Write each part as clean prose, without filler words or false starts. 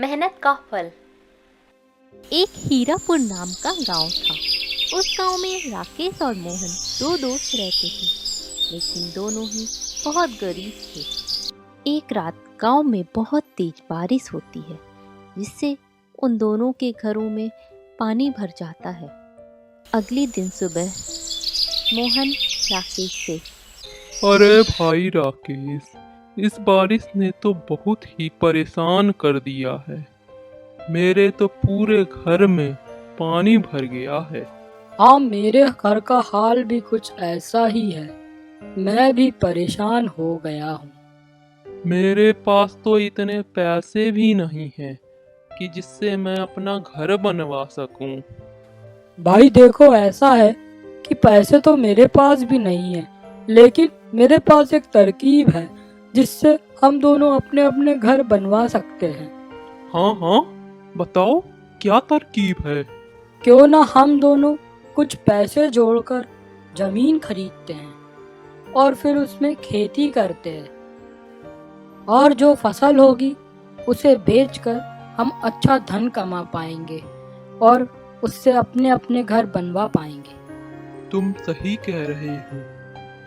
मेहनत का फल। एक हीरापुर नाम का गांव था। उस गांव में राकेश और मोहन दो दोस्त रहते थे, लेकिन दोनों ही बहुत गरीब थे। एक रात गांव में बहुत तेज बारिश होती है, जिससे उन दोनों के घरों में पानी भर जाता है। अगले दिन सुबह मोहन राकेश से, अरे भाई राकेश, इस बारिश ने तो बहुत ही परेशान कर दिया है। मेरे तो पूरे घर में पानी भर गया है। हाँ, मेरे घर का हाल भी कुछ ऐसा ही है। मैं भी परेशान हो गया हूँ। मेरे पास तो इतने पैसे भी नहीं हैं कि जिससे मैं अपना घर बनवा सकूं। भाई देखो, ऐसा है कि पैसे तो मेरे पास भी नहीं है, लेकिन मेरे पास एक तरकीब है जिससे हम दोनों अपने अपने घर बनवा सकते हैं। हाँ हाँ, बताओ क्या तरकीब है। क्यों ना हम दोनों कुछ पैसे जोड़कर जमीन खरीदते हैं और फिर उसमें खेती करते हैं, और जो फसल होगी उसे बेचकर हम अच्छा धन कमा पाएंगे और उससे अपने अपने घर बनवा पाएंगे। तुम सही कह रहे हो,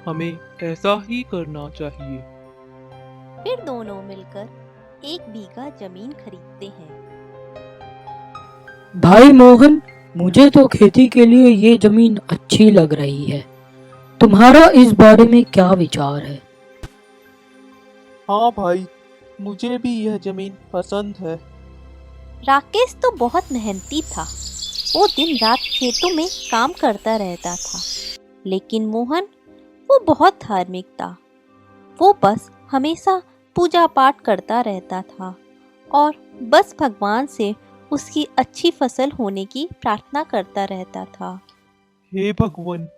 हमें ऐसा ही करना चाहिए। फिर दोनों मिलकर 1 बीघा जमीन खरीदते हैं। भाई मोहन, मुझे तो खेती के लिए ये जमीन अच्छी लग रही है। तुम्हारा इस बारे में क्या विचार है? हाँ भाई, मुझे भी यह जमीन पसंद है। राकेश तो बहुत मेहनती था। वो दिन रात खेतों में काम करता रहता था, लेकिन मोहन वो बहुत धार्मिक था। वो बस हमेशा पूजा पाठ करता रहता था और बस भगवान से उसकी अच्छी फसल होने की प्रार्थना करता रहता था। हे भगवान,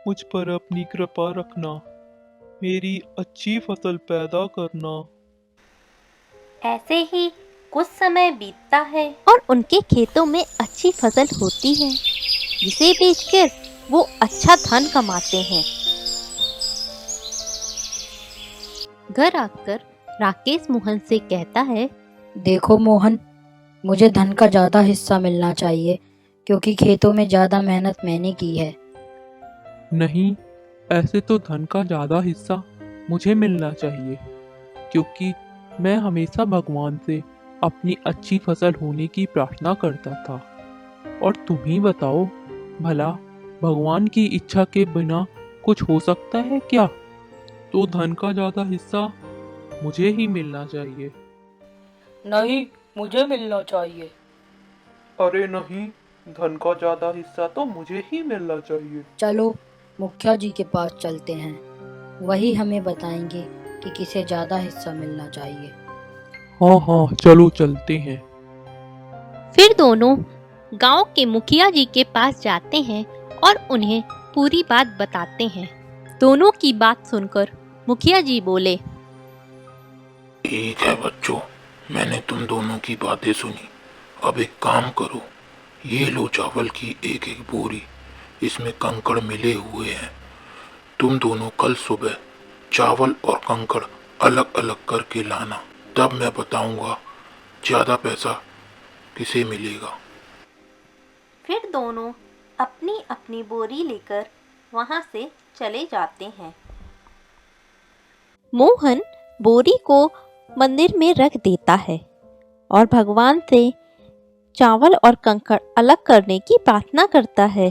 मुझ पर अपनी कृपा रखना, मेरी अच्छी फसल पैदा करना। ऐसे ही कुछ समय बीतता है और उनके खेतों में अच्छी फसल होती है, जिसे बेचकर वो अच्छा धन कमाते हैं। घर आकर राकेश मोहन से कहता है, देखो मोहन, मुझे धन का ज्यादा हिस्सा मिलना चाहिए, क्योंकि खेतों में ज्यादा मेहनत मैंने की है। नहीं, ऐसे तो धन का ज्यादा हिस्सा मुझे मिलना चाहिए, क्योंकि मैं हमेशा भगवान से अपनी अच्छी फसल होने की प्रार्थना करता था। और तुम ही बताओ, भला भगवान की इच्छा के बिना कुछ हो सकता है क्या? तो धन का ज्यादा हिस्सा मुझे ही मिलना चाहिए। नहीं, मुझे मिलना चाहिए। अरे नहीं, धन का ज्यादा हिस्सा तो मुझे ही मिलना चाहिए। चलो मुखिया जी के पास चलते हैं, वही हमें बताएंगे कि किसे ज्यादा हिस्सा मिलना चाहिए। हाँ हाँ, चलो चलते हैं। फिर दोनों गांव के मुखिया जी के पास जाते हैं और उन्हें पूरी बात बताते हैं। दोनों की बात सुनकर मुखिया जी बोले, ठीक है बच्चों, मैंने तुम दोनों की बातें सुनी। अब एक काम करो, ये लो चावल की एक एक बोरी, इसमें कंकड़ मिले हुए हैं। तुम दोनों कल सुबह चावल और कंकड़ अलग अलग करके लाना, तब मैं बताऊंगा ज्यादा पैसा किसे मिलेगा। फिर दोनों अपनी अपनी बोरी लेकर वहां से चले जाते हैं। मोहन बोरी को मंदिर में रख देता है और भगवान से चावल और कंकड़ अलग करने की प्रार्थना करता है।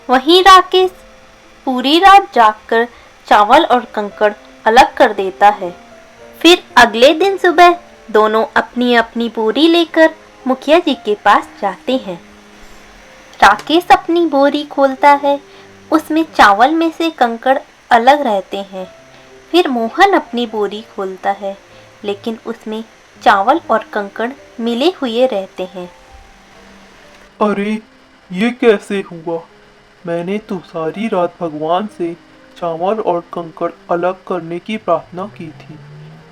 वहीं राकेश पूरी रात जागकर चावल और कंकड़ अलग कर देता है। फिर अगले दिन सुबह दोनों अपनी अपनी बोरी लेकर मुखिया जी के पास जाते हैं। राकेश अपनी बोरी खोलता है, उसमें चावल में से कंकड़ अलग रहते हैं। फिर मोहन अपनी बोरी खोलता है, लेकिन उसमें चावल और कंकड़ मिले हुए रहते हैं। अरे, ये कैसे हुआ? मैंने तो सारी रात भगवान से चावल और कंकड़ अलग करने की प्रार्थना की थी,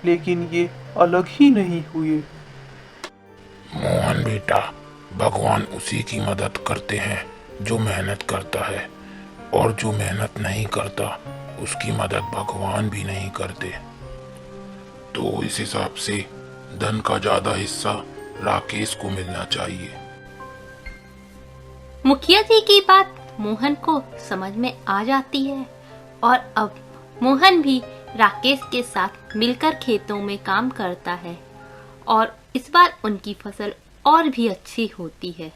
लेकिन ये अलग ही नहीं हुए। मोहन बेटा, भगवान उसी की मदद करते हैं जो मेहनत करता है, और जो मेहनत नहीं करता उसकी मदद भगवान भी नहीं करते। तो इस हिसाब से धन का ज्यादा हिस्सा राकेश को मिलना चाहिए। मुखिया जी की बात मोहन को समझ में आ जाती है और अब मोहन भी राकेश के साथ मिलकर खेतों में काम करता है और इस बार उनकी फसल और भी अच्छी होती है।